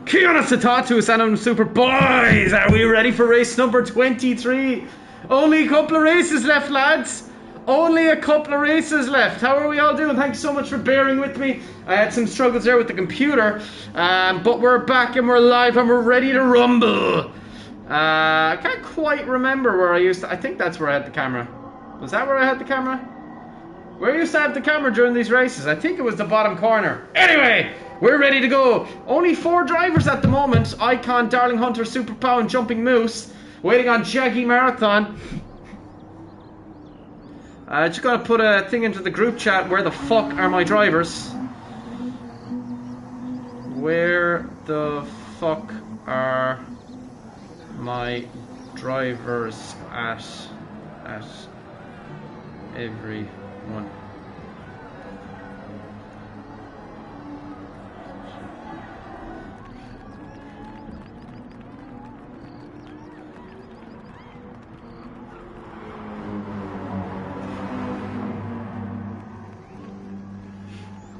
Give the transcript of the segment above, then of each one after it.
Kia ora Satatus and Super Boys! Are we ready for race number 23? Only a couple of races left, lads. Only a couple of races left. How are we all doing? Thanks so much for bearing with me. I had some struggles there with the computer, but we're back and we're live and we're ready to rumble. I can't quite remember where I used to... I think that's where I had the camera. Was that where I had the camera? Where I used to have the camera during these races? I think it was the bottom corner. Anyway, we're ready to go. Only 4 drivers at the moment. Icon, Darling Hunter, Super Pow, and Jumping Moose. Waiting on Jaggy Marathon. Just gonna put a thing into the group chat. Where the fuck are my drivers? Where the fuck are my drivers at everyone?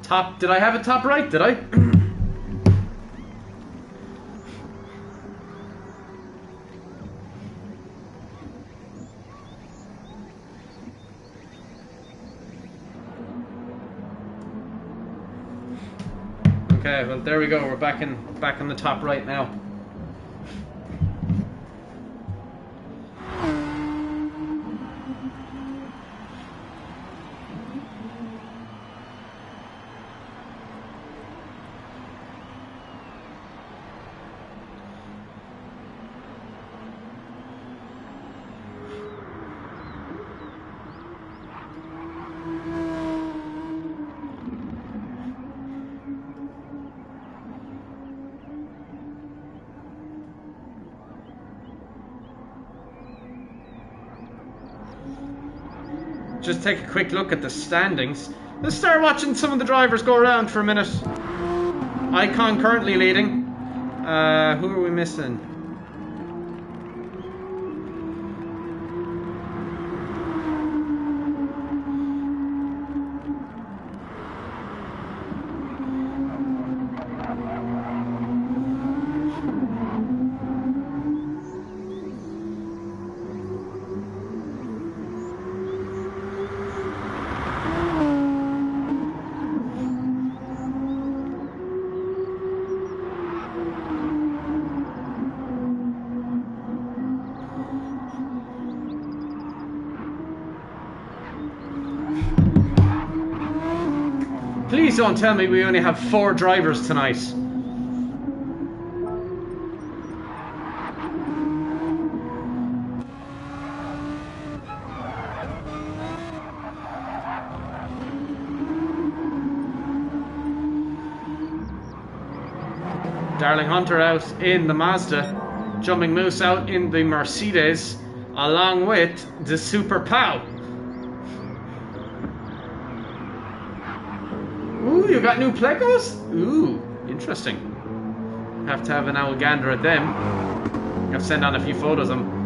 Top, did I have it top right, did I? Okay, well there we go. We're back in the top right now. Just take a quick look at the standings. Let's start watching some of the drivers go around for a minute. Icon currently leading. Who are we missing? Please don't tell me we only have 4 drivers tonight. Darling Hunter out in the Mazda, Jumping Moose out in the Mercedes, along with the Super Pow. Ooh, you got new Plecos? Ooh, interesting. Have to have an owl gander at them. I've sent on a few photos of them.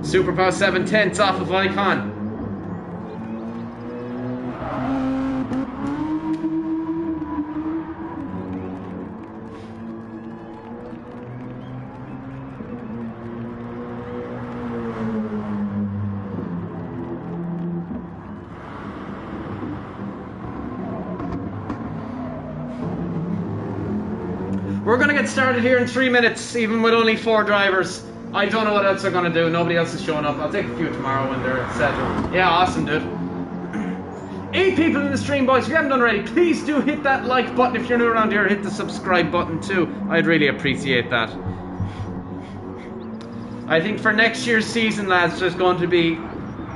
Super Pow 7/10 off of Icon. We're going to get started here in 3 minutes, even with only 4 drivers. I don't know what else they're going to do. Nobody else is showing up. I'll take a few tomorrow when they're settled. Yeah, awesome, dude. 8 people in the stream, boys. If you haven't done already, please do hit that like button. If you're new around here, hit the subscribe button too. I'd really appreciate that. I think for next year's season, lads, there's going to be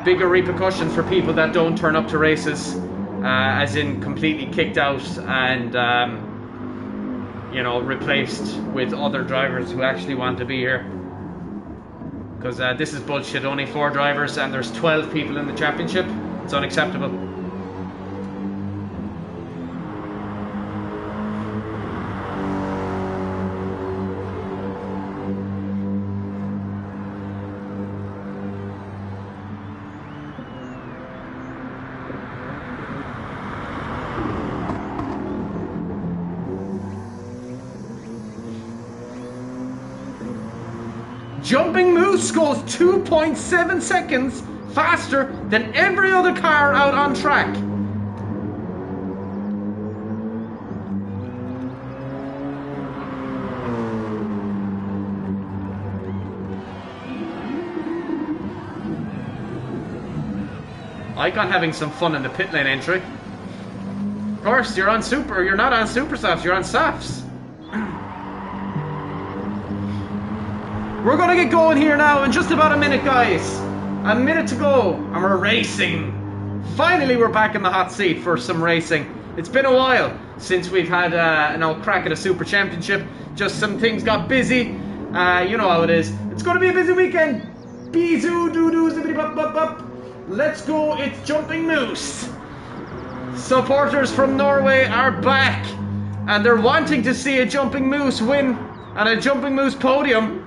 bigger repercussions for people that don't turn up to races, as in completely kicked out and you know, replaced with other drivers who actually want to be here. Because this is bullshit. Only 4 drivers and there's 12 people in the championship. It's unacceptable. Jumping Moose goes 2.7 seconds faster than every other car out on track. Icon having some fun in the pit lane entry. Of course, you're on super. You're not on super softs. You're on softs. We're gonna get going here now in just about a minute, guys. A minute to go, and we're racing. Finally, we're back in the hot seat for some racing. It's been a while since we've had an old crack at a super championship. Just some things got busy. You know how it is. It's gonna be a busy weekend. Bisoo doo doo zippity bop bop bop. Let's go. It's Jumping Moose. Supporters from Norway are back, and they're wanting to see a Jumping Moose win and a Jumping Moose podium.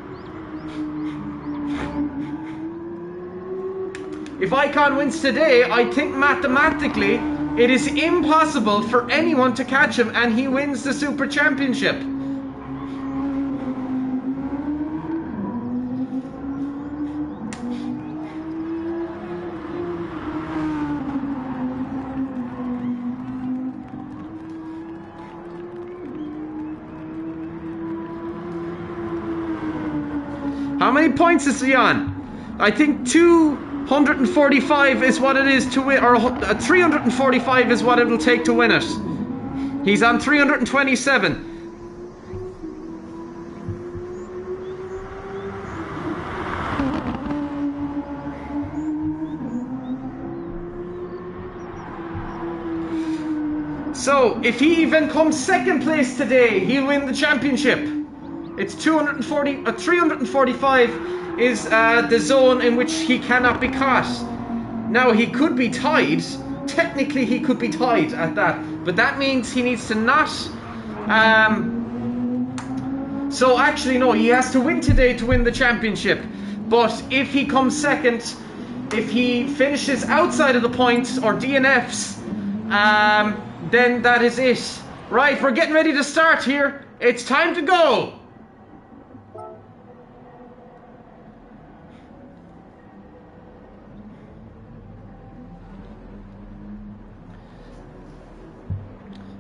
If Icon wins today, I think mathematically it is impossible for anyone to catch him, and he wins the Super Championship. How many points is he on? I think 245 is what it is to win, or 345 is what it'll take to win it. He's on 327. So, if he even comes second place today, he'll win the championship. It's 345 is the zone in which he cannot be caught. Now, he could be tied. Technically, he could be tied at that. But that means he needs to not... So, actually, no, he has to win today to win the championship. But if he comes second, if he finishes outside of the points or DNFs, then that is it. Right, we're getting ready to start here. It's time to go.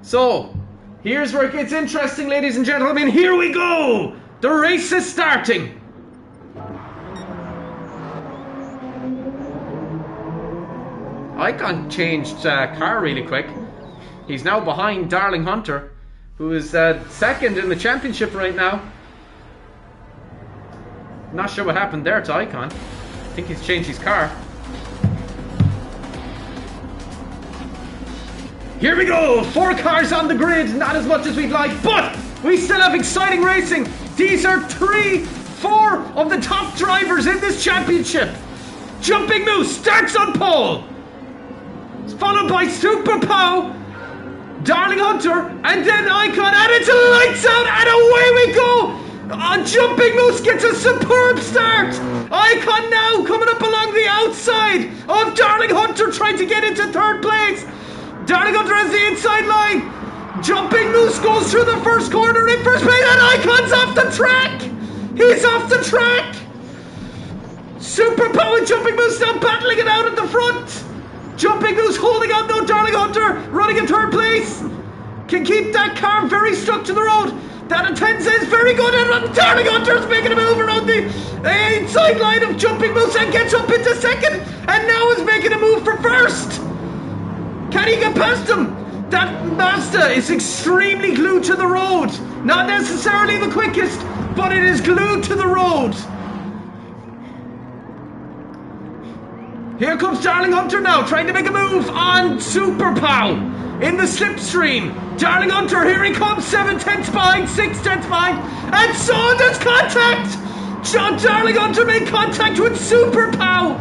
So, here's where it gets interesting, ladies and gentlemen. Here we go! The race is starting! Icon changed car really quick. He's now behind Darling Hunter, who is second in the championship right now. Not sure what happened there to Icon. I think he's changed his car. Here we go! 4 cars on the grid, not as much as we'd like, but we still have exciting racing. These are 4 of the top drivers in this championship. Jumping Moose starts on pole. It's followed by Super Pow, Darling Hunter, and then Icon, and it's lights out, and away we go! Jumping Moose gets a superb start. Icon now coming up along the outside of Darling Hunter, trying to get into 3rd place. Darling Hunter has the inside line. Jumping Moose goes through the first corner in first place, and Icon's off the track. He's off the track. Super Power and Jumping Moose now battling it out at the front. Jumping Moose holding on though. Darling Hunter running in 3rd place. Can keep that car very stuck to the road. That Atenza is very good, and Darling Hunter's making a move around the inside line of Jumping Moose and gets up into 2nd, and now is making a move for 1st. Can he get past him? That Mazda is extremely glued to the road. Not necessarily the quickest, but it is glued to the road. Here comes Darling Hunter now, trying to make a move on Super Pow in the slipstream. Darling Hunter, here he comes, 7 tenths behind, 6 tenths behind, and so there's contact. Darling Hunter made contact with Super Pow.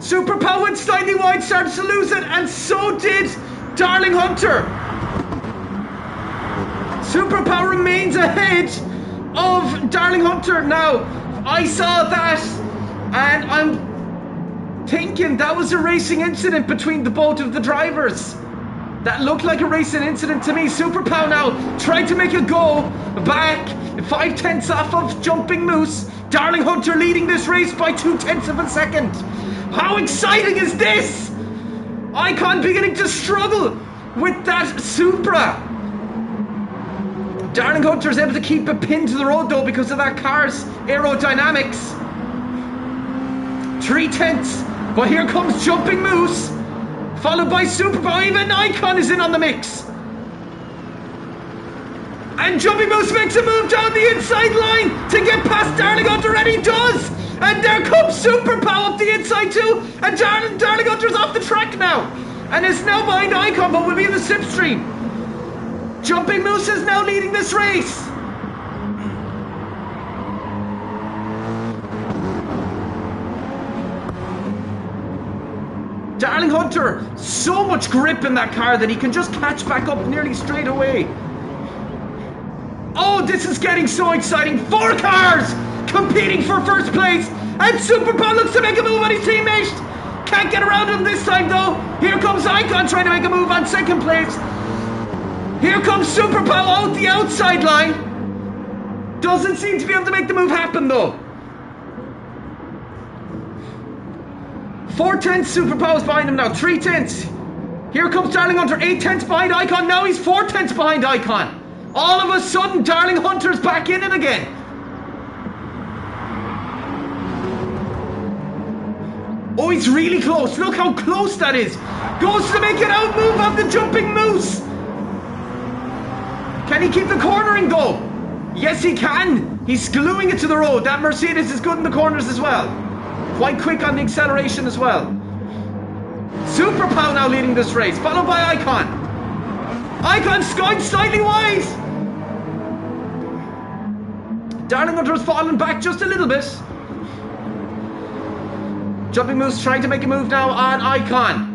Super Pow went slightly wide, started to lose it, and so did Darling Hunter. Super Pow remains ahead of Darling Hunter. Now, I saw that, and I'm thinking that was a racing incident between the both of the drivers. That looked like a racing incident to me. Super Pow now tried to make a go back, 5 tenths off of Jumping Moose. Darling Hunter leading this race by 2 tenths of a second. How exciting is this? Icon beginning to struggle with that Supra. Darling Hunter is able to keep it pinned to the road though because of that car's aerodynamics. 3 tenths But here comes Jumping Moose, followed by Superpower. Even Icon is in on the mix. And Jumping Moose makes a move down the inside line to get past Darling Hunter, and he does! And there comes Superpower up the inside too, and Darling Hunter's off the track now, and is now behind Icon, but will be in the slipstream. Jumping Moose is now leading this race. Darling Hunter, so much grip in that car that he can just catch back up nearly straight away. Oh, this is getting so exciting. 4 cars competing for first place. And Superpower looks to make a move on his teammate. Can't get around him this time though. Here comes Icon trying to make a move on second place. Here comes Superpower out the outside line. Doesn't seem to be able to make the move happen though. 4/10 Superpower's behind him now. 3/10. Here comes Darling Hunter. 8/10 behind Icon. Now he's 4/10 behind Icon. All of a sudden, Darling Hunter's back in it again. Oh, he's really close. Look how close that is. Goes to make an out move on the Jumping Moose. Can he keep the cornering though? Yes, he can. He's gluing it to the road. That Mercedes is good in the corners as well. Quite quick on the acceleration as well. Superpower now leading this race, followed by Icon. Icon's going slightly wide. Darling Hunter's fallen back just a little bit. Jumping Moose trying to make a move now on Icon.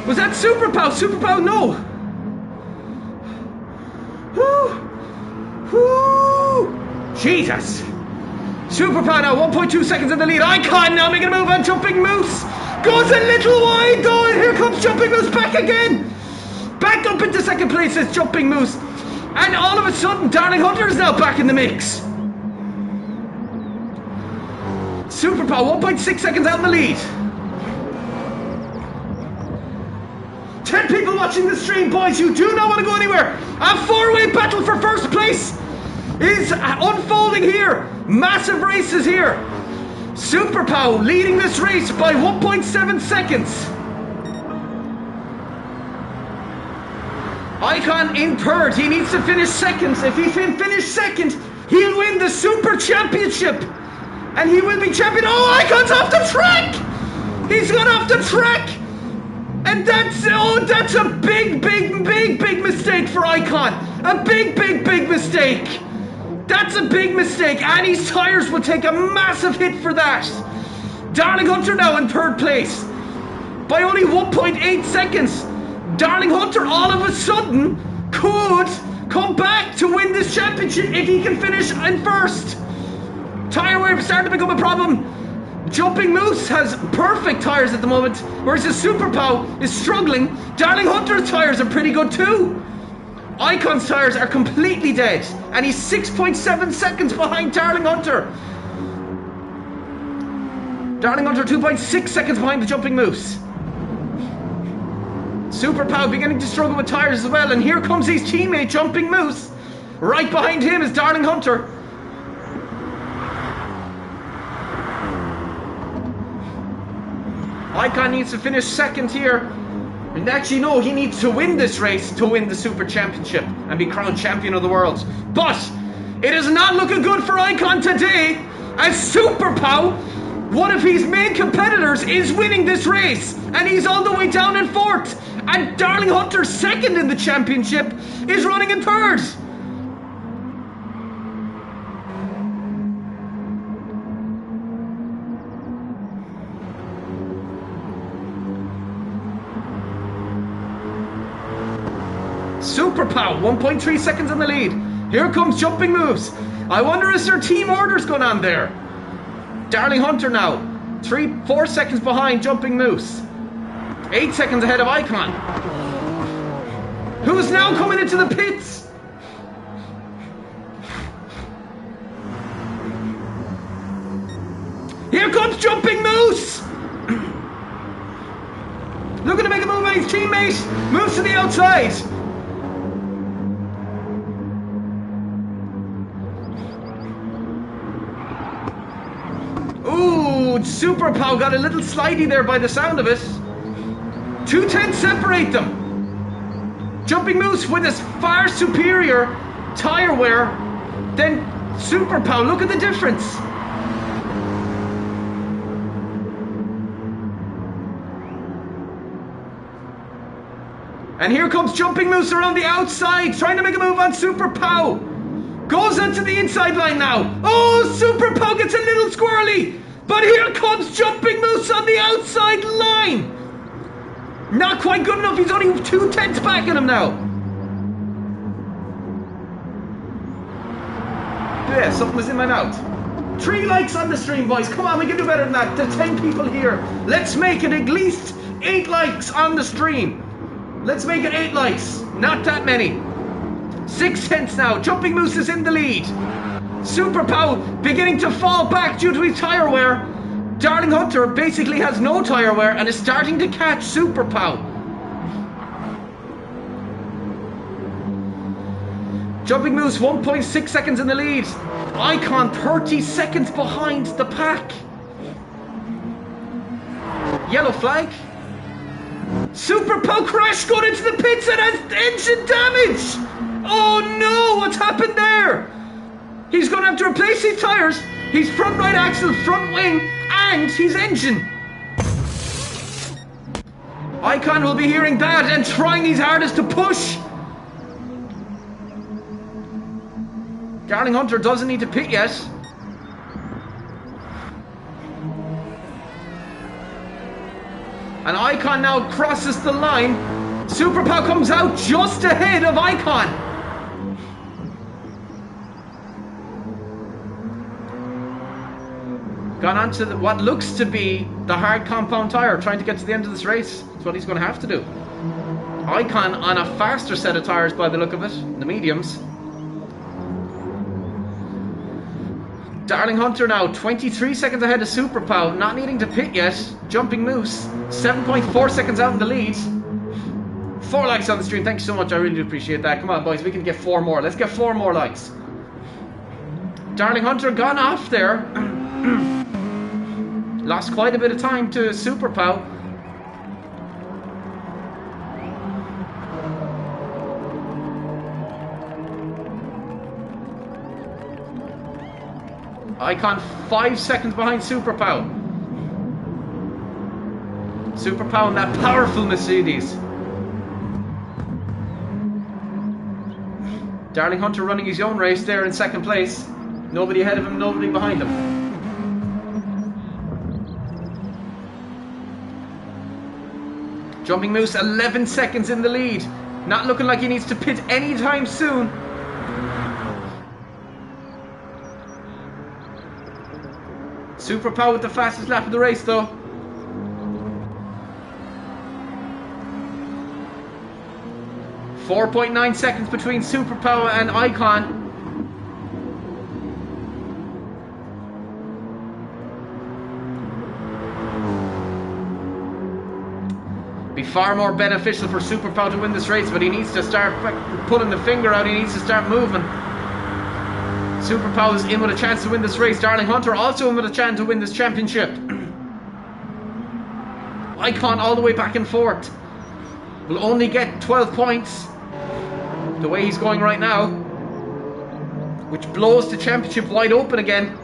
Was that Superpower? Superpower, no! Jesus! Superpower now, 1.2 seconds in the lead. Icon now making a move on Jumping Moose. Goes a little wide though, and here comes Jumping Moose back again. Back up into second place is Jumping Moose. And all of a sudden, Darling Hunter is now back in the mix. Superpower, 1.6 seconds out in the lead. 10 people watching the stream, boys. You do not want to go anywhere. A 4-way battle for first place is unfolding here. Massive races here. Superpower leading this race by 1.7 seconds. Icon in third. He needs to finish second. If he can finish second, he'll win the Super Championship. And he will be champion. Oh, Icon's off the track. He's gone off the track. And that's a big mistake for Icon. A big mistake. That's a big mistake. And his tyres will take a massive hit for that. Darling Hunter now in third place by only 1.8 seconds. Darling Hunter all of a sudden could come back to win this championship if he can finish in first. Tyre wear starting to become a problem. Jumping Moose has perfect tyres at the moment, whereas his Superpower is struggling. Darling Hunter's tyres are pretty good too. Icon's tyres are completely dead, and he's 6.7 seconds behind Darling Hunter. Darling Hunter 2.6 seconds behind the Jumping Moose. Superpower beginning to struggle with tyres as well, and here comes his teammate Jumping Moose. Right behind him is Darling Hunter. Icon needs to finish second here. And actually, no, he needs to win this race to win the Super Championship and be crowned champion of the world. But it is not looking good for Icon today, as Super Pow, one of his main competitors, is winning this race, and he's all the way down in 4th. And Darling Hunter, 2nd in the championship, is running in 3rd. Super Pow, 1.3 seconds in the lead. Here comes Jumping Moves. I wonder, is there team orders going on there? Darling Hunter now, 4 seconds behind Jumping Moose. 8 seconds ahead of Icon, who's now coming into the pits. Here comes Jumping Moose. Looking to make a move on his teammate. Moves to the outside. Ooh, Super Pow got a little slidey there by the sound of it. 2 tenths separate them. Jumping Moose with his far superior tire wear than Super Pow. Look at the difference. And here comes Jumping Moose around the outside, trying to make a move on Super Pow. Goes onto the inside line now. Oh, Super Pow gets a little squirrely. But here comes Jumping Moose on the outside line. Not quite good enough. He's only 2 tenths back at him now. Yeah, something was in my mouth. 3 likes on the stream, boys. Come on, we can do better than that. There's 10 people here. Let's make it at least 8 likes on the stream. Let's make it 8 likes. Not that many. 6 tenths now. Jumping Moose is in the lead. Super Pow beginning to fall back due to his tire wear. Darling Hunter basically has no tire wear and is starting to catch Super Pow. Jumping Moose 1.6 seconds in the lead. Icon 30 seconds behind the pack. Yellow flag. Super Pow crash going into the pits and has engine damage. Oh no, what's happened there? He's going to have to replace his tires, his front right axle, front wing, and his engine. Icon will be hearing that and trying his hardest to push. Darling Hunter doesn't need to pit yet. And Icon now crosses the line. Super Pow comes out just ahead of Icon. Gone on to what looks to be the hard compound tire, trying to get to the end of this race. That's what he's going to have to do. Icon on a faster set of tires by the look of it, the mediums. Darling Hunter now 23 seconds ahead of Super Pow, not needing to pit yet. Jumping Moose 7.4 seconds out in the lead. 4 likes on the stream, thank you so much, I really do appreciate that. Come on boys, we can get 4 more. Let's get 4 more likes. Darling Hunter gone off there. Lost quite a bit of time to Super Pow. Icon 5 seconds behind Super Pow. Super Pow in that powerful Mercedes. Darling Hunter running his own race there in 2nd place. Nobody ahead of him, nobody behind him. Jumping Moose 11 seconds in the lead. Not looking like he needs to pit anytime soon. Super Pow with the fastest lap of the race though. .9 seconds between Super Pow and Icon. Be far more beneficial for Super Pow to win this race, but he needs to start pulling the finger out. He needs to start moving. Super Pow is in with a chance to win this race. Darling Hunter also in with a chance to win this championship. Icon all the way back and forth. will only get 12 points the way he's going right now, which blows the championship wide open again.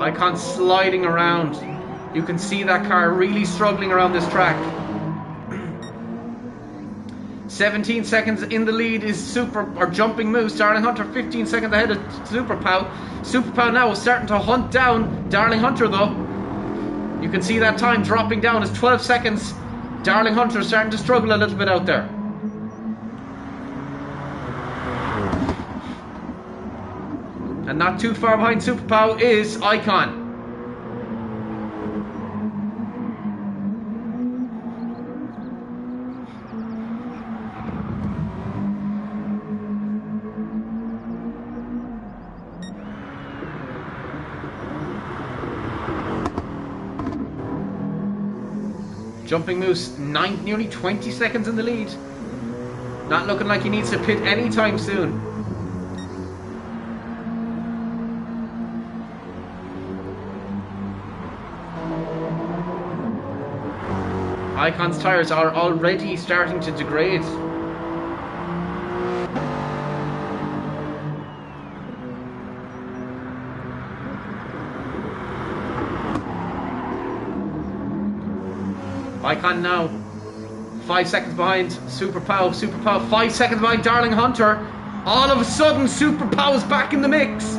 Icon sliding around. You can see that car really struggling around this track. 17 seconds in the lead is Jumping Moose. Darling Hunter 15 seconds ahead of Super Pow. Super Pow now is starting to hunt down Darling Hunter though. You can see that time dropping down. It's 12 seconds. Darling Hunter is starting to struggle a little bit out there. And not too far behind Super Pow is Icon. Jumping Moose, nearly 20 seconds in the lead. Not looking like he needs to pit anytime soon. Icon's tyres are already starting to degrade. Icon now 5 seconds behind Super Pow. Super Pow 5 seconds behind Darling Hunter. All of a sudden Super Pow is back in the mix.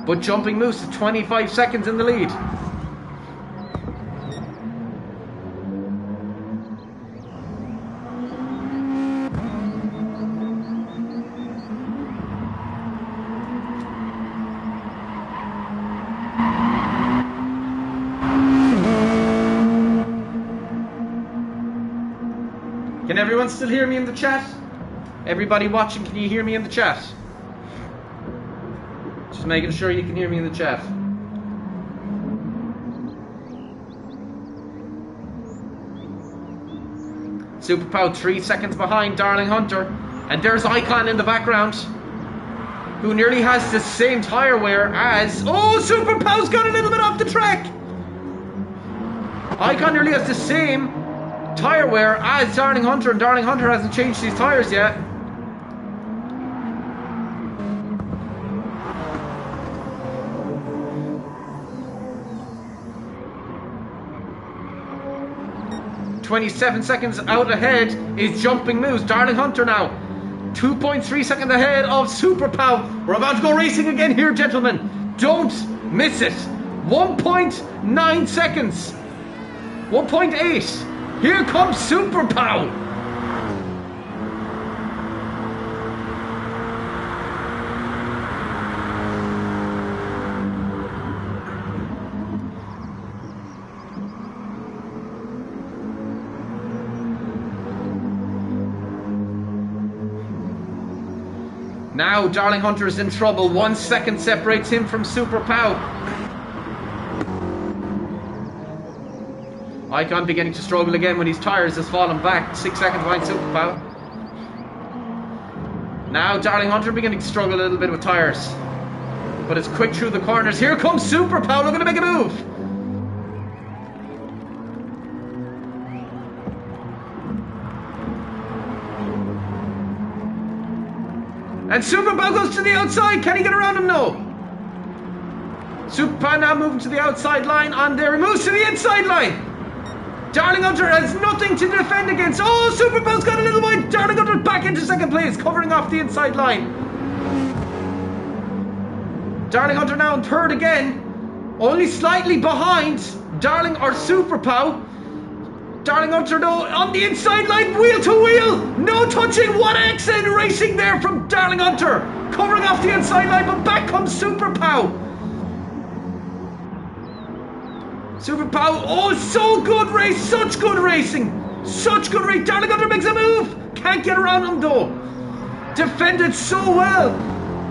But Jumping Moose is 25 seconds in the lead. Can everyone still hear me in the chat? Everybody watching, can you hear me in the chat? Just making sure you can hear me in the chat. Super Pow 3 seconds behind Darling Hunter. And there's Icon in the background, who nearly has the same tyre wear as... Oh, Super Pow's got a little bit off the track! Icon nearly has the same tyre wear as Darling Hunter, and Darling Hunter hasn't changed his tyres yet. "27 seconds out ahead is Jumping Moose. Darling Hunter now 2.3 seconds ahead of Super Pow. We're about to go racing again here, gentlemen. Don't miss it. 1.9 seconds. 1.8. Here comes Super Pow. Now Darling Hunter is in trouble. 1 second separates him from Super Pow. Icon beginning to struggle again when his tyres has fallen back. 6 seconds behind Super Pow. Now Darling Hunter beginning to struggle a little bit with tyres, but it's quick through the corners. Here comes Super Pow looking to make a move. And Super Pow goes to the outside. Can he get around him? No. Super Pow now moving to the outside line on there. He moves to the inside line. Darling Hunter has nothing to defend against. Oh, Super Pow's got a little wide. Darling Hunter back into second place, covering off the inside line. Darling Hunter now in third again, only slightly behind Super Pow. Darling Hunter though on the inside line, wheel to wheel, no touching. What excellent racing there from Darling Hunter, covering off the inside line, but back comes Super Pow. Super Pow, oh, so good race, such good racing, such good race. Darling Hunter makes a move, can't get around him though. Defended so well.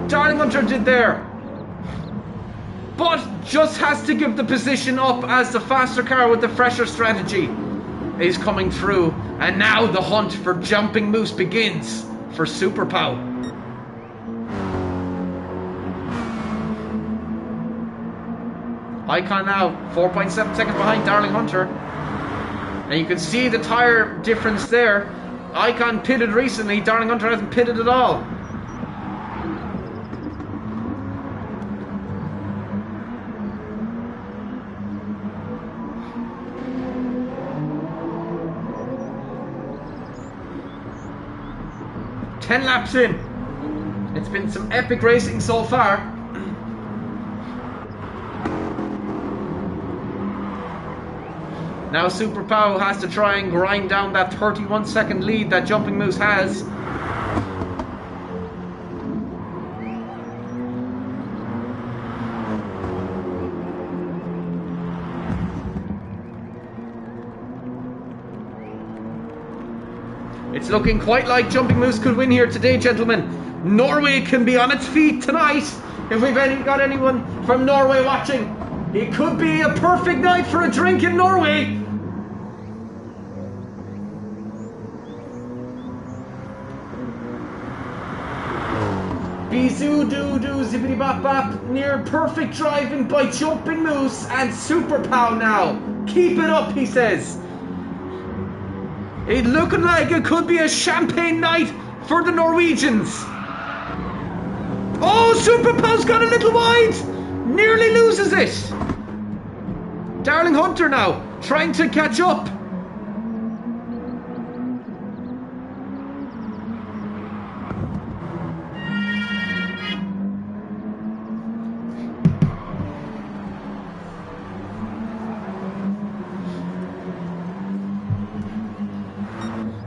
Darling Hunter did there. But just has to give the position up as the faster car with the fresher strategy is coming through. And now the hunt for Jumping Moose begins for Super Pow. Icon now 4.7 seconds behind Darling Hunter. And you can see the tyre difference there. Icon pitted recently, Darling Hunter hasn't pitted at all. Ten laps in. It's been some epic racing so far. Now Super Pow has to try and grind down that 31-second lead that Jumping Moose has. It's looking quite like Jumping Moose could win here today, gentlemen. Norway can be on its feet tonight. If we've got anyone from Norway watching, it could be a perfect night for a drink in Norway. Bisoo doo doo zippity bop bop. Near perfect driving by Jumping Moose and Super Pow now. Keep it up, he says. It's looking like it could be a champagne night for the Norwegians. Oh, Super Pow's got a little wide. Nearly loses it. Darling Hunter now trying to catch up.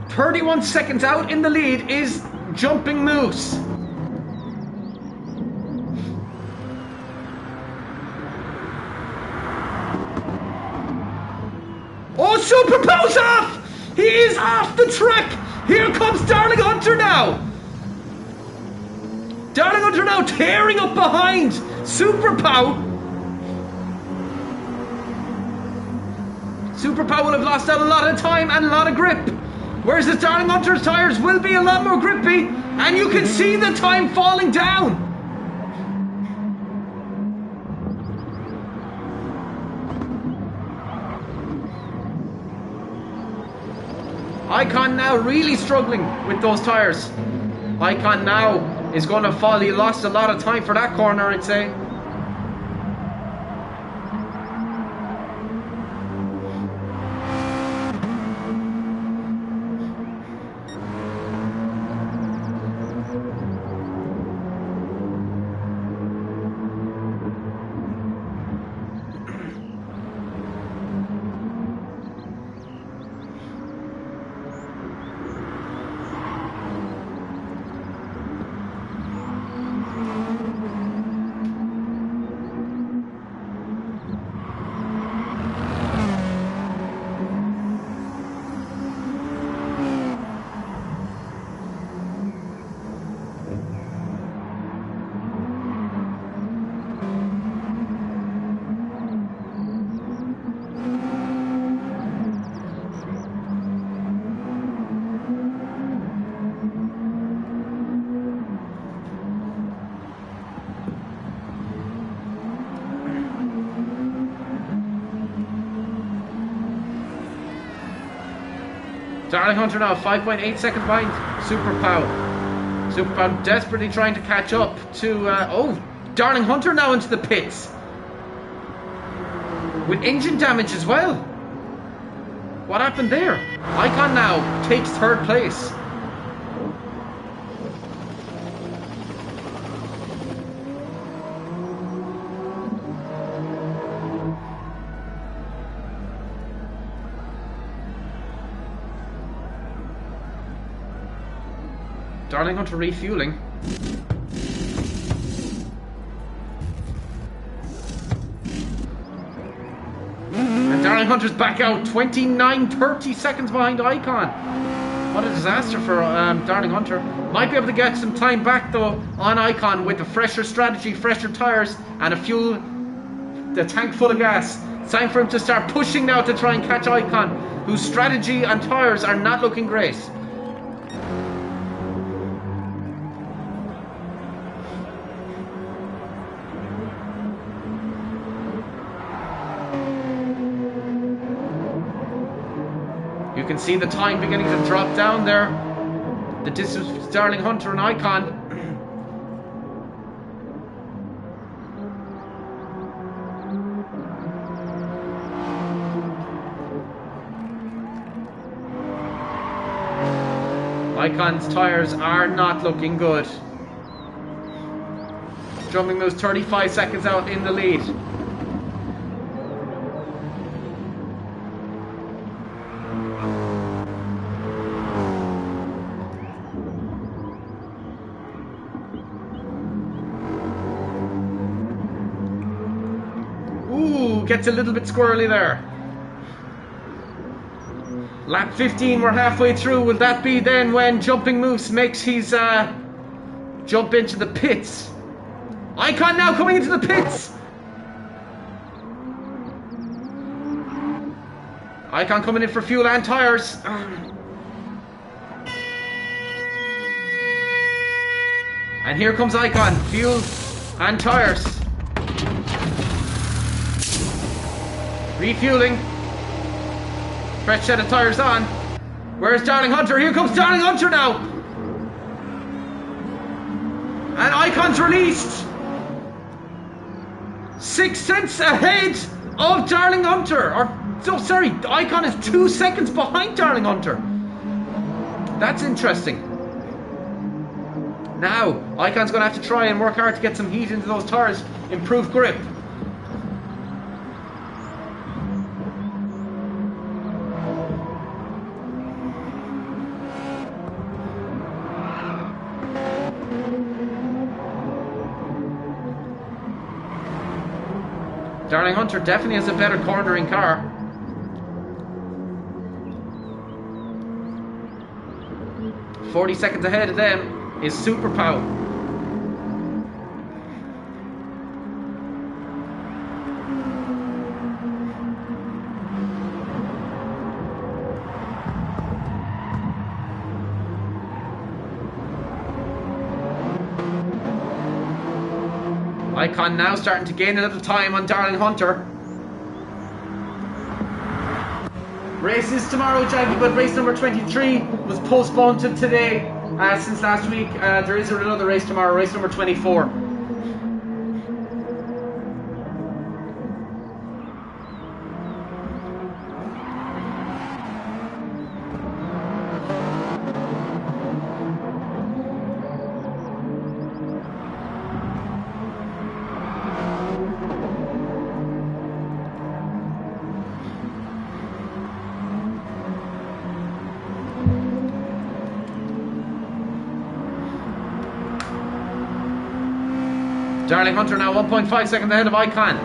"31 seconds out in the lead is Jumping Moose." Oh, Super Pow's off! He is off the track! Here comes Darling Hunter now! Darling Hunter now tearing up behind Super Pow. Super Pow will have lost out a lot of time and a lot of grip. Whereas the Darling Hunter's tyres will be a lot more grippy, and you can see the time falling down. Icon now really struggling with those tyres. Icon now is going to fall. He lost a lot of time for that corner, I'd say. Darling Hunter now 5.8 seconds behind Super Pow. Super Pow desperately trying to catch up to... oh, Darling Hunter now into the pits. With engine damage as well. What happened there? Icon now takes third place. Darling Hunter refueling. And Darling Hunter's back out 29-30 seconds behind Icon. What a disaster for Darling Hunter. Might be able to get some time back though on Icon with a fresher strategy, fresher tyres, and the tank full of gas. It's time for him to start pushing now to try and catch Icon, whose strategy and tyres are not looking great. You can see the time beginning to drop down there. The distance between Darling Hunter and Icon. Icon's tyres are not looking good. Jumping those 35 seconds out in the lead. Ooh, gets a little bit squirrely there. Lap 15, we're halfway through. Will that be then when Jumping Moose makes his jump into the pits? Icon now coming into the pits! Icon coming in for fuel and tyres. And here comes Icon, fuel and tyres. Refueling. Fresh set of tyres on. Where's Darling Hunter? Here comes Darling Hunter now. And Icon's released. 6 cents ahead of Darling Hunter. Sorry, Icon is 2 seconds behind Darling Hunter. That's interesting. Now, Icon's going to have to try and work hard to get some heat into those tyres. Improve grip. Darling Hunter definitely has a better cornering car. "40 seconds ahead of them is Super Pow. Icon now starting to gain a little time on Darling Hunter. Race is tomorrow, Jackie, but race number 23 was postponed to today since last week. There is another race tomorrow, race number 24. Darling Hunter now 1.5 seconds ahead of Icon.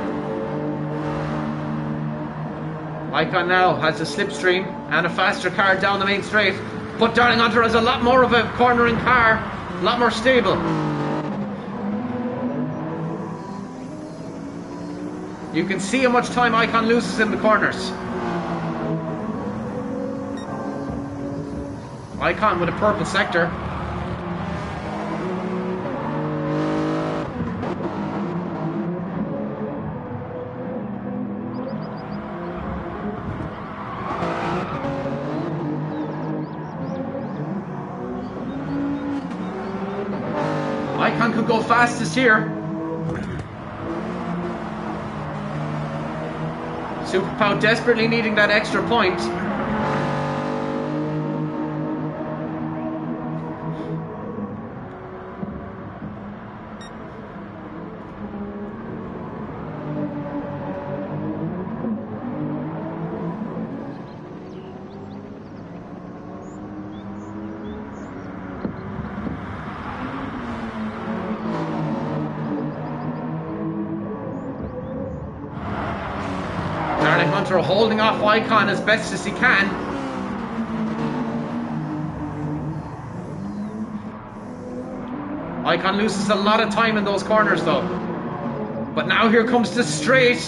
Icon now has a slipstream and a faster car down the main straight, but Darling Hunter has a lot more of a cornering car, a lot more stable. You can see how much time Icon loses in the corners. Icon with a purple sector. Icon could go fastest here. Super Pow desperately needing that extra point. Hunter holding off Icon as best as he can. Icon loses a lot of time in those corners though. But now here comes the straight.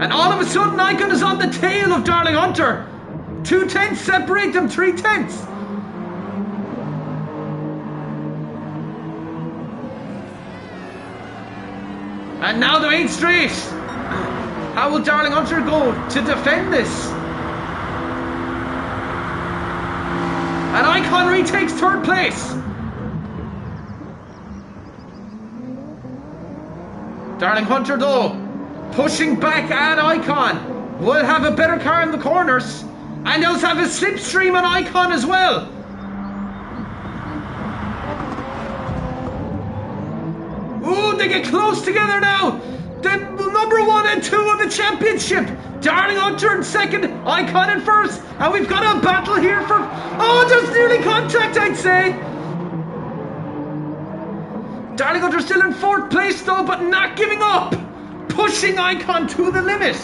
And all of a sudden Icon is on the tail of Darling Hunter. 2/10 separate them, 3/10. And now the main straight. How will Darling Hunter go to defend this? And Icon retakes third place. Darling Hunter though, pushing back at Icon. Will have a better car in the corners. And does have a slipstream on Icon as well. Ooh, they get close together now. The number 1 and 2 of the championship. Darling Hunter in second, Icon in first. And we've got a battle here for... Oh, there's nearly contact, I'd say. Darling Hunter still in fourth place though, but not giving up. Pushing Icon to the limit.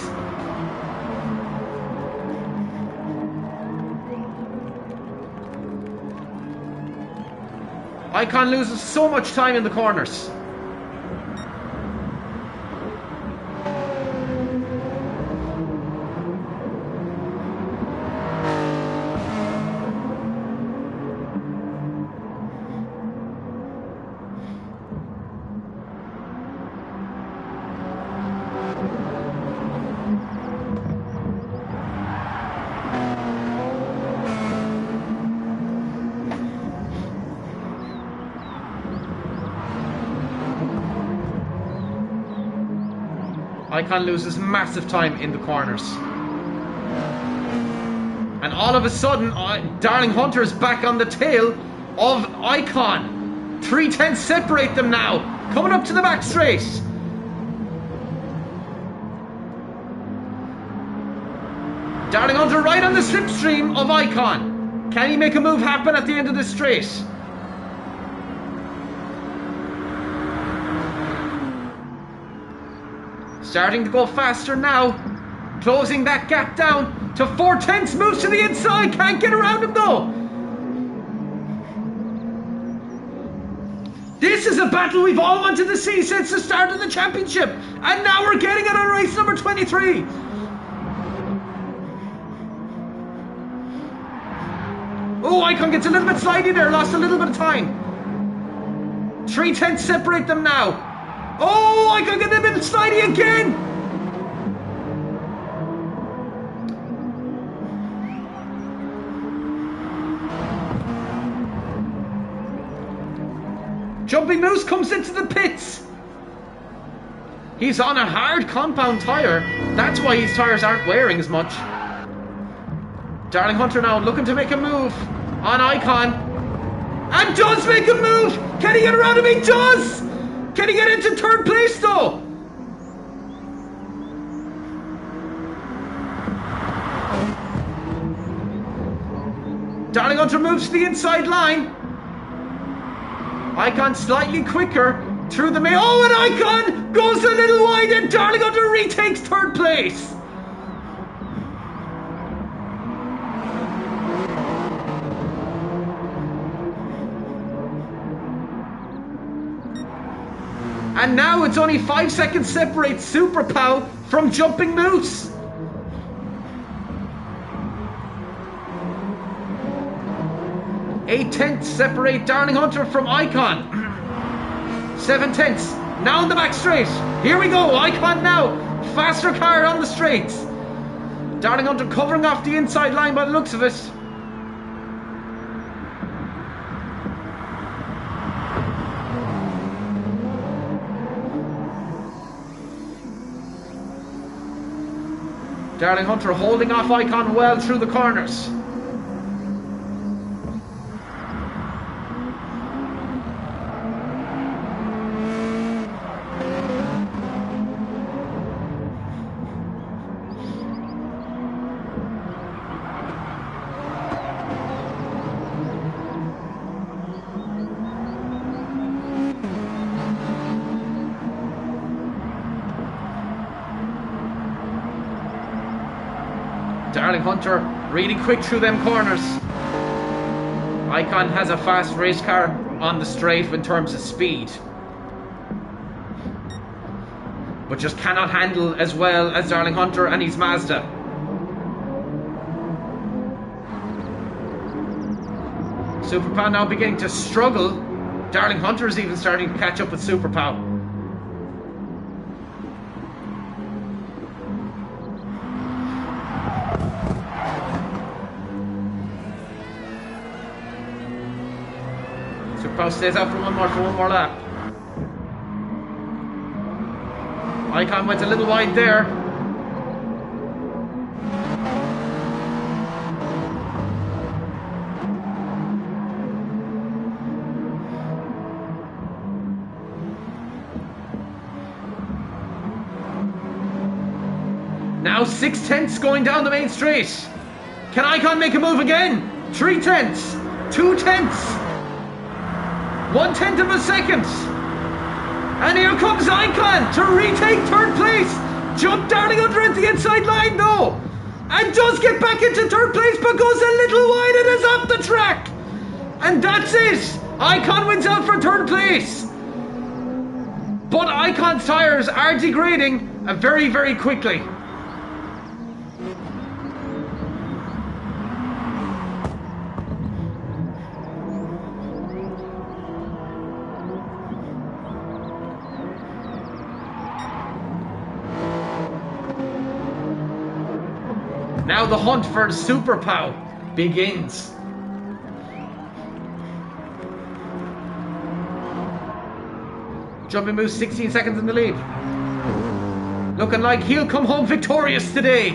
Icon loses so much time in the corners. Icon loses massive time in the corners. And all of a sudden, Darling Hunter is back on the tail of Icon. 3/10 separate them now. Coming up to the back straight. Darling Hunter right on the slipstream of Icon. Can he make a move happen at the end of this straight? Starting to go faster now. Closing that gap down to 4/10. Moves to the inside. Can't get around him though. This is a battle we've all wanted to see since the start of the championship. And now we're getting it on race number 23. Oh, Icon gets a little bit slidey there. Lost a little bit of time. 3/10 separate them now. Oh, I can get a bit slidey again. Jumping Moose comes into the pits. He's on a hard compound tyre. That's why his tyres aren't wearing as much. Darling Hunter now looking to make a move on Icon. And does make a move. Can he get around him? He does. Can he get into third place though? Darling Hunter moves to the inside line. Icon slightly quicker through the main. Oh, and Icon goes a little wide and Darling Hunter retakes third place. And now it's only 5 seconds separate Super Pow from Jumping Moose. Eight-tenths separate Darling Hunter from Icon. 7/10. Now in the back straight. Here we go. Icon now. Faster car on the straights. Darling Hunter covering off the inside line by the looks of it. Darling Hunter holding off Icon well through the corners. Darling Hunter really quick through them corners. Icon has a fast race car on the straight in terms of speed, but just cannot handle as well as Darling Hunter and his Mazda. Super Pow now beginning to struggle. Darling Hunter is even starting to catch up with Super Pow. Super Pow stays out for one more lap. Icon went a little wide there. Now 6/10 going down the main straight. Can Icon make a move again? 3/10, 2/10, 1/10 of a second. And here comes Icon to retake third place. Jump Darling Hunter at the inside line though. And does get back into third place, but goes a little wide and is off the track. And that's it. Icon wins out for third place. But Icon's tyres are degrading very, very quickly. Now the hunt for Super Pow begins. Jumping moves 16 seconds in the lead. Looking like he'll come home victorious today.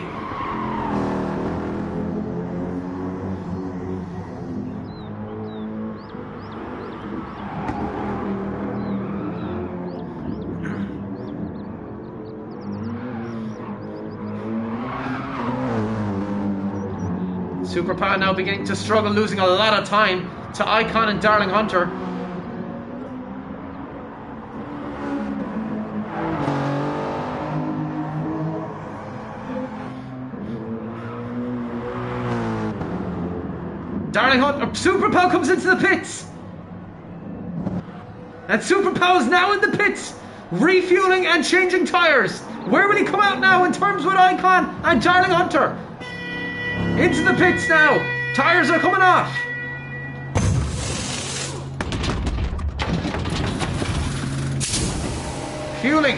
Super Pow now beginning to struggle, losing a lot of time to Icon and Darling Hunter. Super Pow comes into the pits. And Super Pow is now in the pits, refueling and changing tyres. Where will he come out now in terms with Icon and Darling Hunter? Into the pits now. Tyres are coming off. Fueling.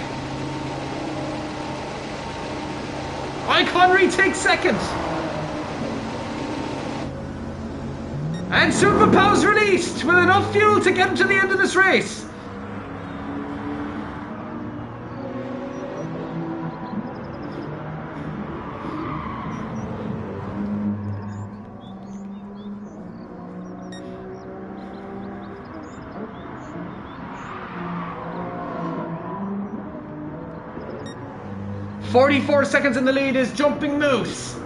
Icon retakes second. And Super Pow's released with enough fuel to get him to the end of this race. "44 seconds in the lead is Jumping Moose.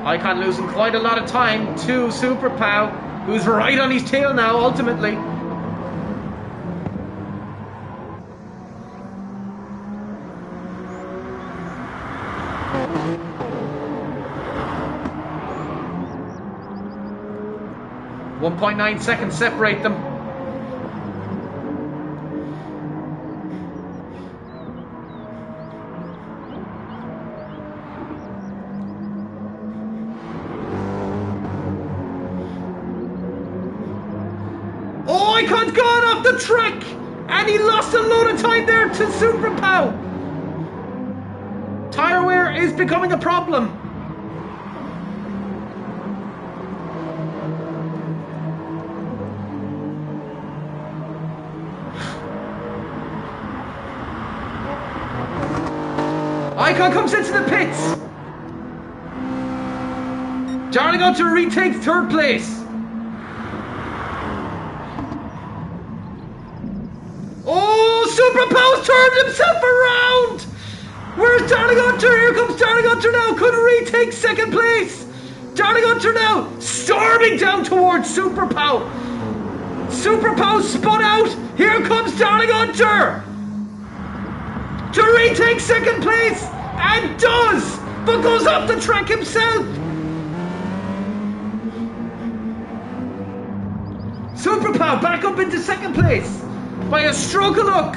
Icon losing quite a lot of time to Super Pow, who's right on his tail now, ultimately. .9 seconds separate them. Icon's gone off the track, and he lost a load of time there to Super Pow. Tyre wear is becoming a problem. Icon comes into the pits. Darling Hunter retakes 3rd place. Oh, Super Pow's turned himself around. Where's Darling Hunter? Here comes Darling Hunter now. Could retake 2nd place. Darling Hunter now storming down towards Super Pow. Super Pow spun out. Here comes Darling Hunter to retake 2nd place, and does, but goes off the track himself. Super Pow back up into 2nd place by a stroke of luck.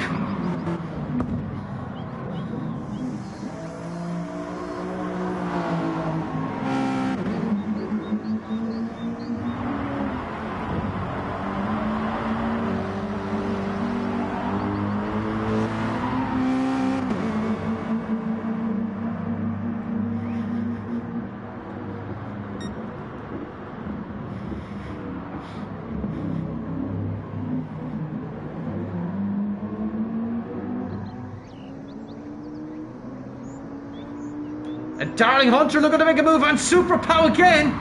And Darling Hunter looking to make a move on Super Pow again.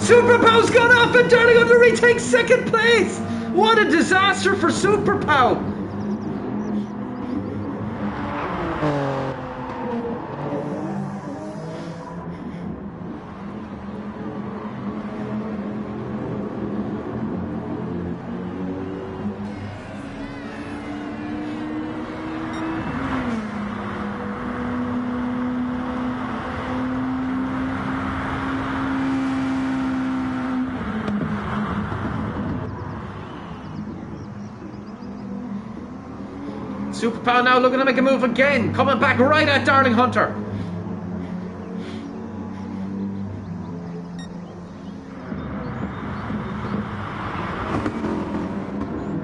Super Pow's gone off and Darling Hunter retakes 2nd place. What a disaster for Super Pow. Super Pow now looking to make a move again, coming back right at Darling Hunter.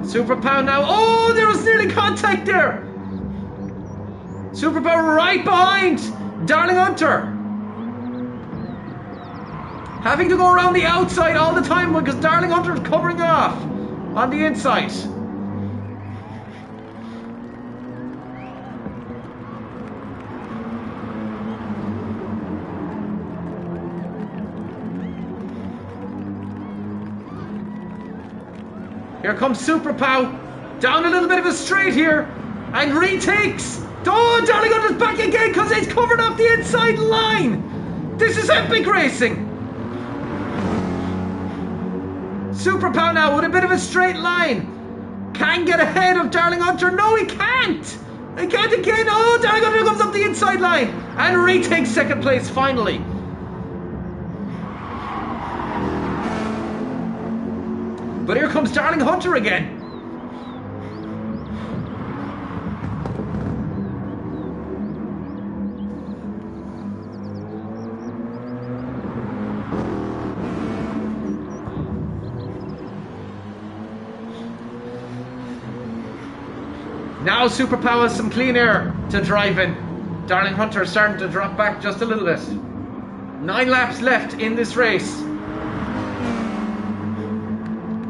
Super Pow now, oh, there was nearly contact there. Super Pow right behind Darling Hunter. Having to go around the outside all the time because Darling Hunter's covering off on the inside. Here comes Super Pow, down a little bit of a straight here, and retakes. Oh, Darling Hunter's back again because he's covered off the inside line. This is epic racing. Super Pow now with a bit of a straight line. Can get ahead of Darling Hunter. No, he can't. He can't again. Oh, Darling Hunter comes up the inside line and retakes 2nd place finally. But here comes Darling Hunter again. Now Super Pow has some clean air to drive in. Darling Hunter is starting to drop back just a little bit. 9 laps left in this race.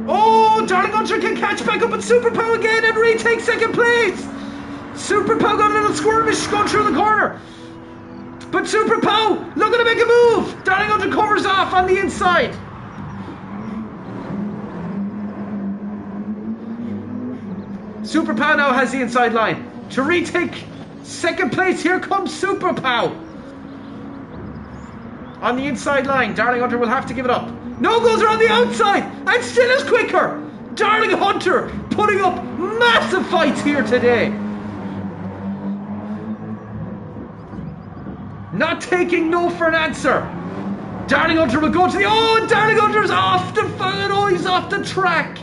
Oh, Darling Hunter can catch back up with Super Pow again and retake 2nd place. Super Pow got a little squirmish going through the corner. But Super Pow looking to make a move. Darling Hunter covers off on the inside. Super Pow now has the inside line to retake 2nd place. Here comes Super Pow on the inside line. Darling Hunter will have to give it up. No, goes around the outside and still is quicker. Darling Hunter putting up massive fights here today. Not taking no for an answer. Darling Hunter will go to the... Oh, Darling Hunter's off the... Oh, he's off the track.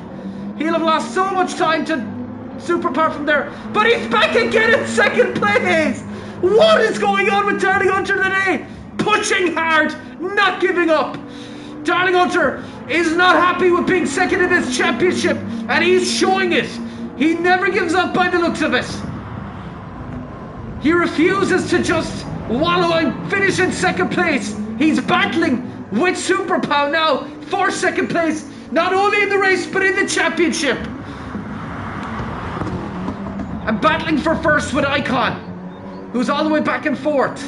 He'll have lost so much time to Super Pow from there. But he's back again in 2nd place. What is going on with Darling Hunter today? Pushing hard, not giving up. Darling Hunter is not happy with being 2nd in this championship, and he's showing it. He never gives up by the looks of it. He refuses to just wallowing, finishing second place. He's battling with Super Pow now for second place, not only in the race but in the championship. And battling for first with Icon, who's all the way back and forth.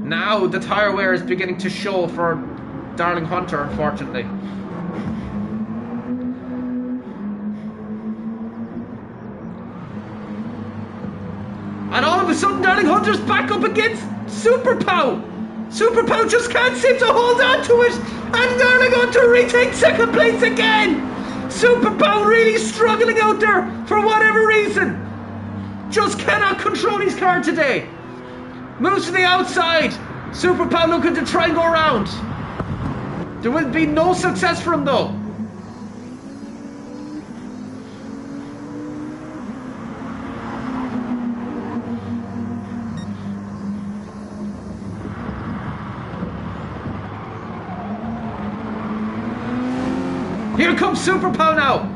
Now the tyre wear is beginning to show for Darling Hunter, unfortunately. And all of a sudden Darling Hunter's back up against Super Pow. Super Pow just can't seem to hold on to it. And Darling Hunter retakes second place again. Super Pow really struggling out there for whatever reason. Just cannot control his car today. Moves to the outside. Super Pow looking to try and go around. There will be no success for him though. Here comes Super Pow now.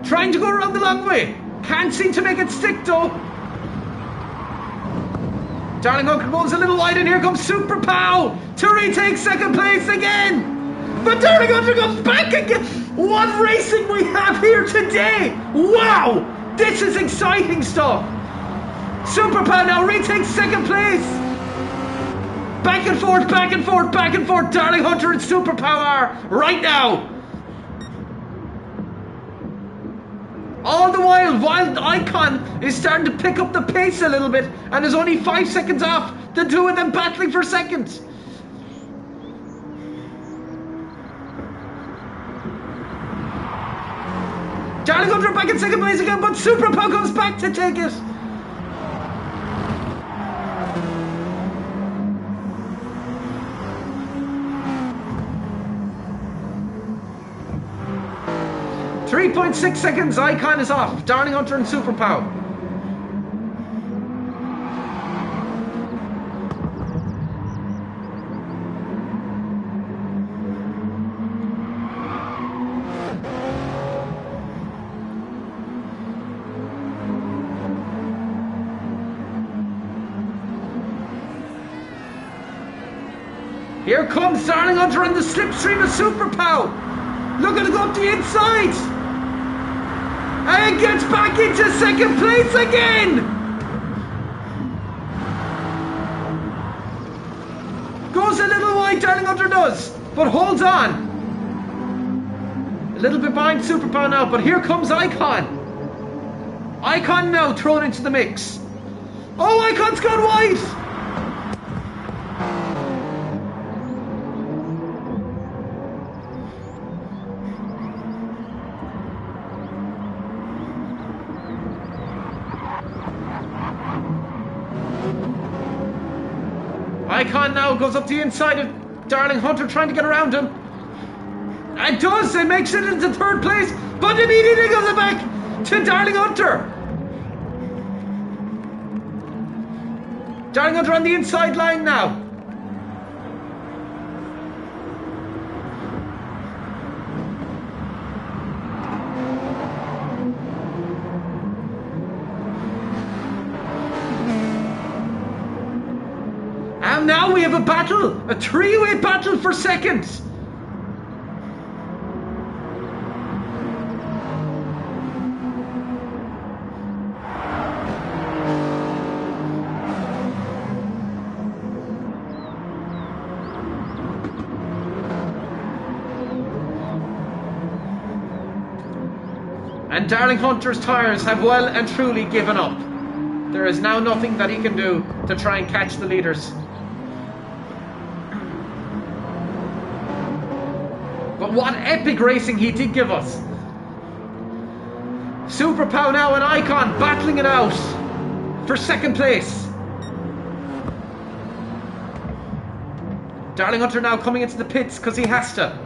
Trying to go around the long way. Can't seem to make it stick though. Darling Hunter goes a little wide, and here comes Super Pow to retake second place again. But Darling Hunter goes back again. What racing we have here today. Wow, this is exciting stuff. Super Pow now retakes second place. Back and forth, back and forth, back and forth. Darling Hunter and Super Pow are right now. All the while Icon is starting to pick up the pace a little bit and is only 5 seconds off the two of them battling for second. Darling Hunter back in second place again, but Super Pow comes back to take it. .6 seconds, Icon is off. Darling Hunter and Super Pow. Here comes Darling Hunter in the slipstream of Super Pow. Looking to go up the inside. And gets back into second place again. Goes a little wide, Darling Hunter does, but holds on. A little bit behind Super Pow now, but here comes Icon. Icon now thrown into the mix. Oh, Icon's gone wide. Icon now goes up the inside of Darling Hunter, trying to get around him. And does, and makes it into third place, but immediately goes back to Darling Hunter. Darling Hunter on the inside line now. And now we have a battle, a three-way battle for second. And Darling Hunter's tyres have well and truly given up. There is now nothing that he can do to try and catch the leaders. But what epic racing he did give us. Super Pow now and Icon battling it out for second place. Darling Hunter now coming into the pits because he has to.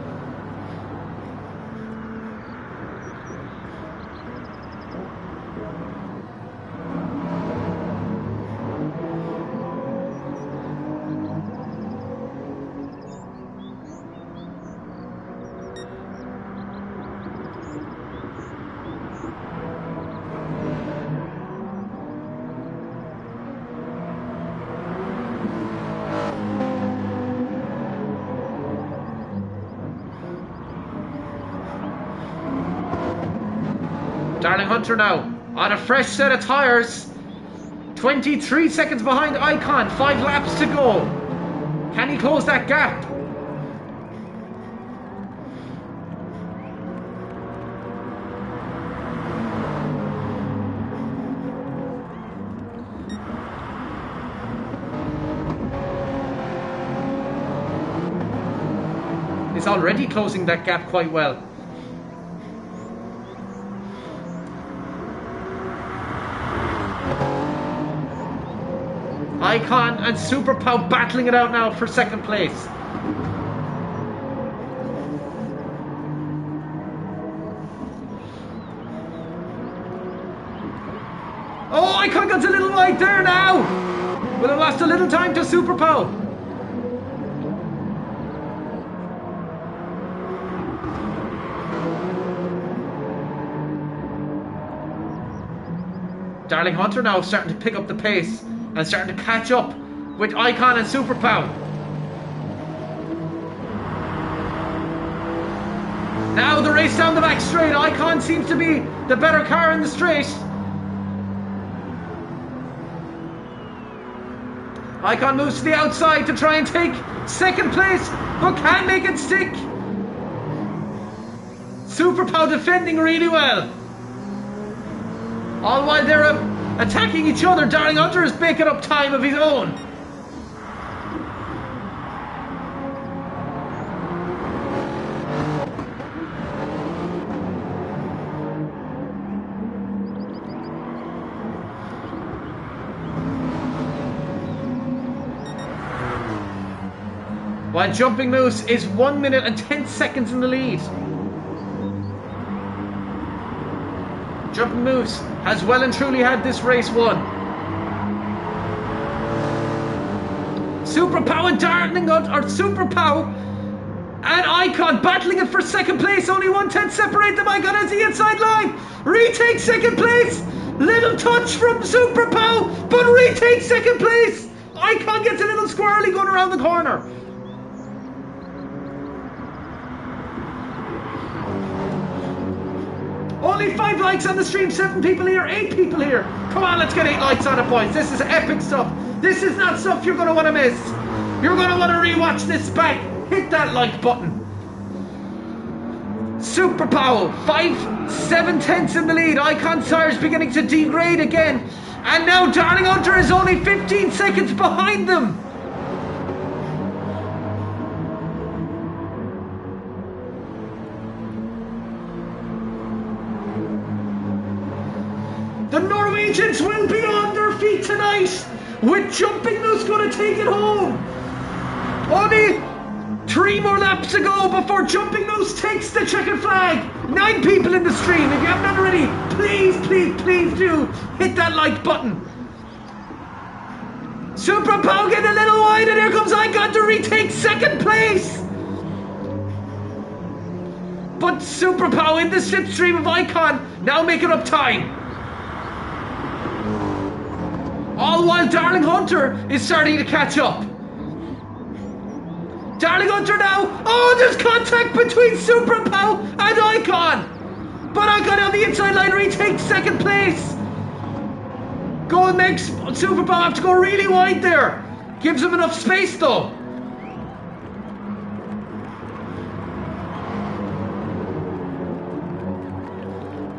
Darling Hunter now on a fresh set of tyres. 23 seconds behind Icon. 5 laps to go. Can he close that gap? He's already closing that gap quite well. Icon and Super Pow battling it out now for second place. Oh, Icon got a little wide there now. But have lost a little time to Super Pow. Darling Hunter now starting to pick up the pace and starting to catch up with Icon and Super Pow. Now the race down the back straight. Icon seems to be the better car in the straight. Icon moves to the outside to try and take second place, but can't make it stick. Super Pow defending really well. All while they're attacking each other, Darling Hunter is making up time of his own. While Jumping Moose is 1 minute and 10 seconds in the lead. Jumping Moose has well and truly had this race won. Super Pow and Darling Hunter, or Super Pow and Icon battling it for second place. Only 1/10 separate them. Icon has the inside line. Retakes second place. Little touch from Super Pow, but retakes second place. Icon gets a little squirrely going around the corner. Only 5 likes on the stream, 7 people here, 8 people here. Come on, let's get 8 likes on it, boys. This is epic stuff. This is not stuff you're going to want to miss. You're going to want to rewatch this back. Hit that like button. Super Pow, 5/7 in the lead. Icon tires beginning to degrade again. And now Darling Hunter is only 15 seconds behind them. The Norwegians will be on their feet tonight, with Jumping Moose going to take it home. Only 3 more laps to go before Jumping Moose takes the checkered flag. 9 people in the stream. If you haven't done already, please, please, please do hit that like button. Super Pow getting a little wide, and here comes Icon to retake second place. But Super Pow in the slipstream of Icon, now making up time. All while Darling Hunter is starting to catch up. Darling Hunter now. Oh, there's contact between Super Pow and Icon. But Icon on the inside line retakes second place. Goal makes Super Pow have to go really wide there. Gives him enough space though.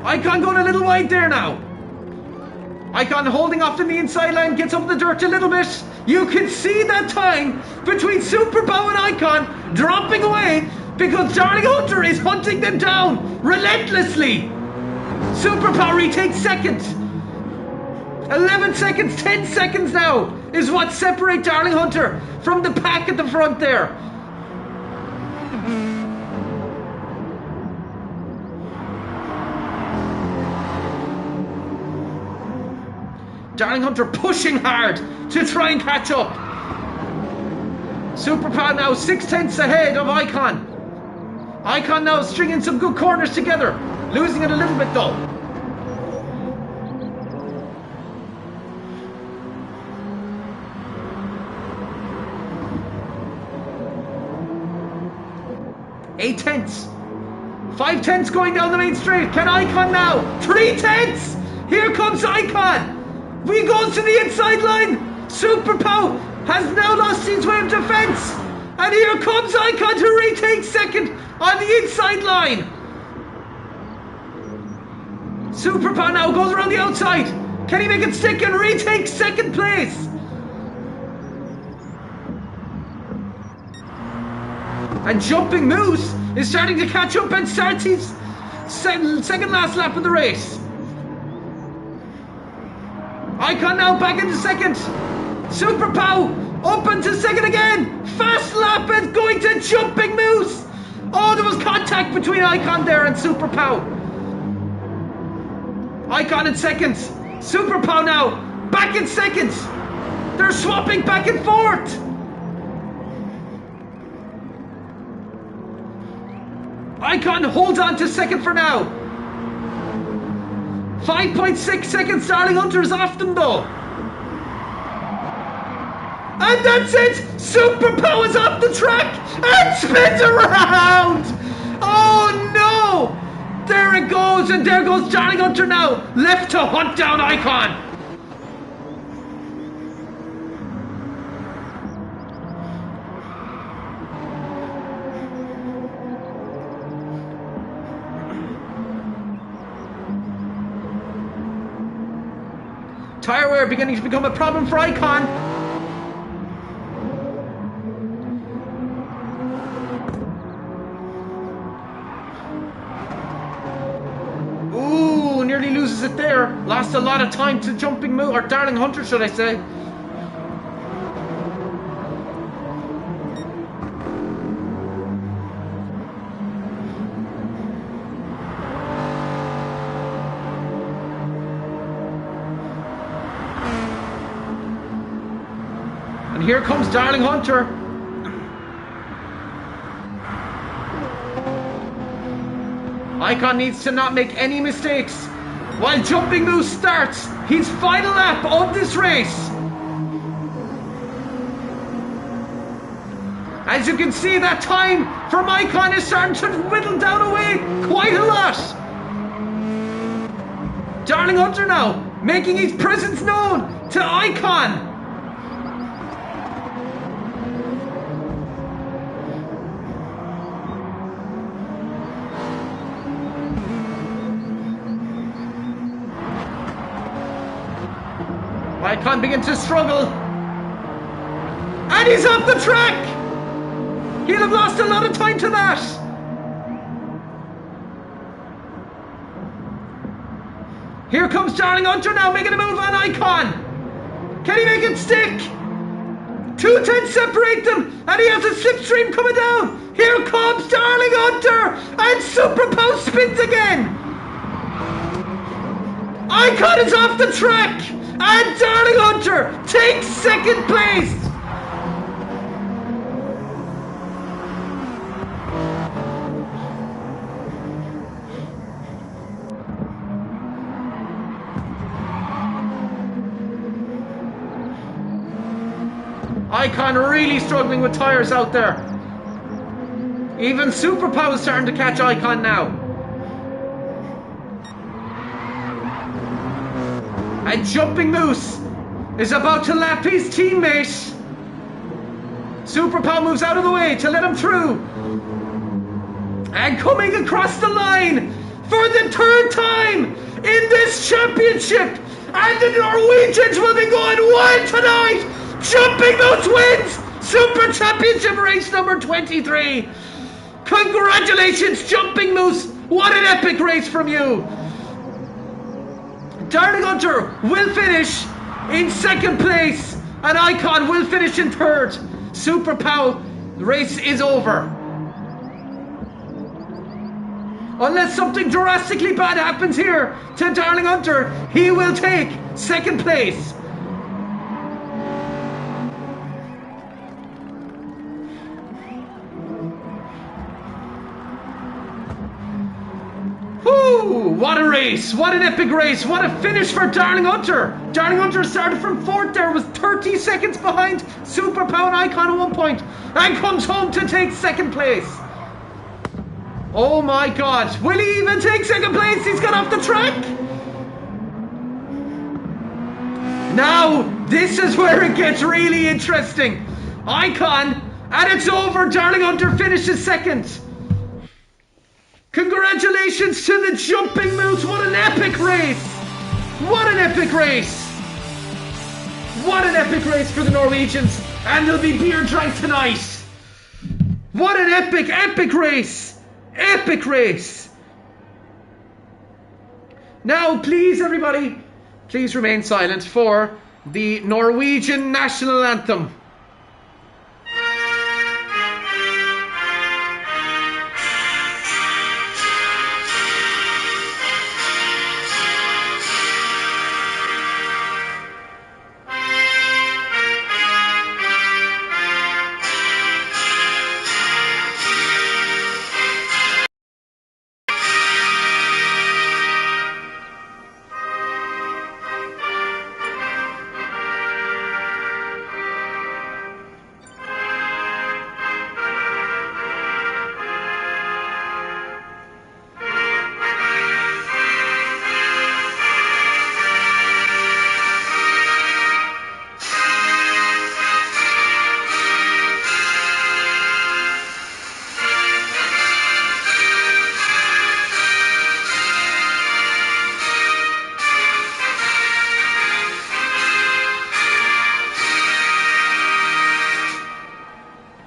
Icon going a little wide there now. Icon holding off in the inside line, gets up the dirt a little bit. You can see that time between Super Pow and Icon dropping away because Darling Hunter is hunting them down relentlessly. Super Pow retakes second. 11 seconds, 10 seconds now is what separate Darling Hunter from the pack at the front there. Darling Hunter pushing hard to try and catch up. Super Pow now 6/10 ahead of Icon. Icon now stringing some good corners together. Losing it a little bit though. Eight tenths. 5/10 going down the main straight. Can Icon now? 3/10. Here comes Icon. We go to the inside line. Super Pow has now lost his way of defense. And here comes Icon to retake second on the inside line. Super Pow now goes around the outside. Can he make it stick and retake second place? And Jumping Moose is starting to catch up and starts his second last lap of the race. Icon now back into second. Super Pow up into second again. Fast lap and going to Jumping Moose. Oh, there was contact between Icon there and Super Pow. Icon in second. Super Pow now back in second. They're swapping back and forth. Icon holds on to second for now. 5.6 seconds. Darling Hunter is off them though. And that's it. Super Pow is off the track and spins around. Oh no. There it goes. And there goes Darling Hunter now. Left to hunt down Icon. Tire wear beginning to become a problem for Icon. Ooh, nearly loses it there. Lost a lot of time to Jumping Moose, or Darling Hunter, should I say. And here comes Darling Hunter. Icon needs to not make any mistakes while Jumping Moose starts his final lap of this race. As you can see, that time from Icon is starting to whittle down away quite a lot. Darling Hunter now making his presence known to Icon. Icon begins to struggle. And he's off the track. He'll have lost a lot of time to that. Here comes Darling Hunter now making a move on Icon. Can he make it stick? 2/10 separate them. And he has a slipstream coming down. Here comes Darling Hunter. And Super Pow spins again. Icon is off the track. And Darling Hunter takes second place. Icon really struggling with tires out there. Even Super Pow is starting to catch Icon now. And Jumping Moose is about to lap his teammate. Super Pow moves out of the way to let him through. And coming across the line for the third time in this championship. And the Norwegians will be going wild tonight. Jumping Moose wins Super Championship race number 23. Congratulations, Jumping Moose. What an epic race from you. Darling Hunter will finish in second place and Icon will finish in third. Super Pow, the race is over. Unless something drastically bad happens here to Darling Hunter, he will take second place. Woo! What a race! What an epic race! What a finish for Darling Hunter! Darling Hunter started from fourth there, was 30 seconds behind Super Pow and Icon at one point, and comes home to take second place. Oh my God. Will he even take second place? He's got off the track. Now, this is where it gets really interesting. Icon, and it's over. Darling Hunter finishes second. Congratulations to the Jumping Moose. What an epic race. What an epic race. What an epic race for the Norwegians. And there'll be beer drank tonight. What an epic race. Epic race. Now, please, everybody, please remain silent for the Norwegian national anthem.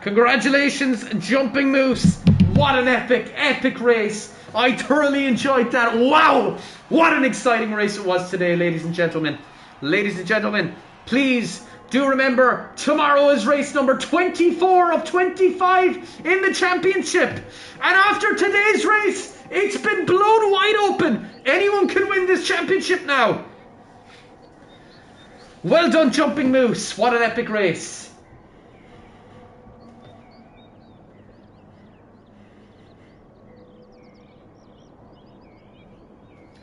Congratulations, Jumping Moose. What an epic race. I thoroughly enjoyed that. Wow, what an exciting race it was today, ladies and gentlemen. Ladies and gentlemen, please do remember, tomorrow is race number 24 of 25 in the championship. And after today's race, it's been blown wide open. Anyone can win this championship now. Well done, Jumping Moose. What an epic race.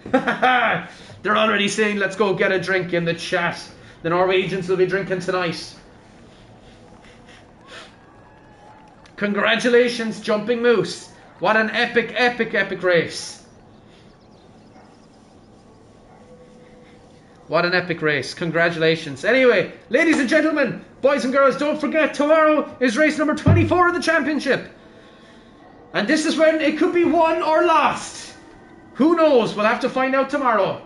They're already saying let's go get a drink in the chat. The Norwegians will be drinking tonight. Congratulations, Jumping Moose. What an epic race. What an epic race. Congratulations. Anyway, ladies and gentlemen, boys and girls, don't forget tomorrow is race number 24 of the championship. And this is when it could be won or lost. Who knows? We'll have to find out tomorrow.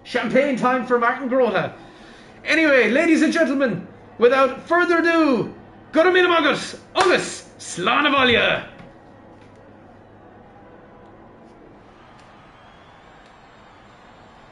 Champagne time for Martin Grota. Anyway, ladies and gentlemen, without further ado, go to Minamogus, August, Slanavalya.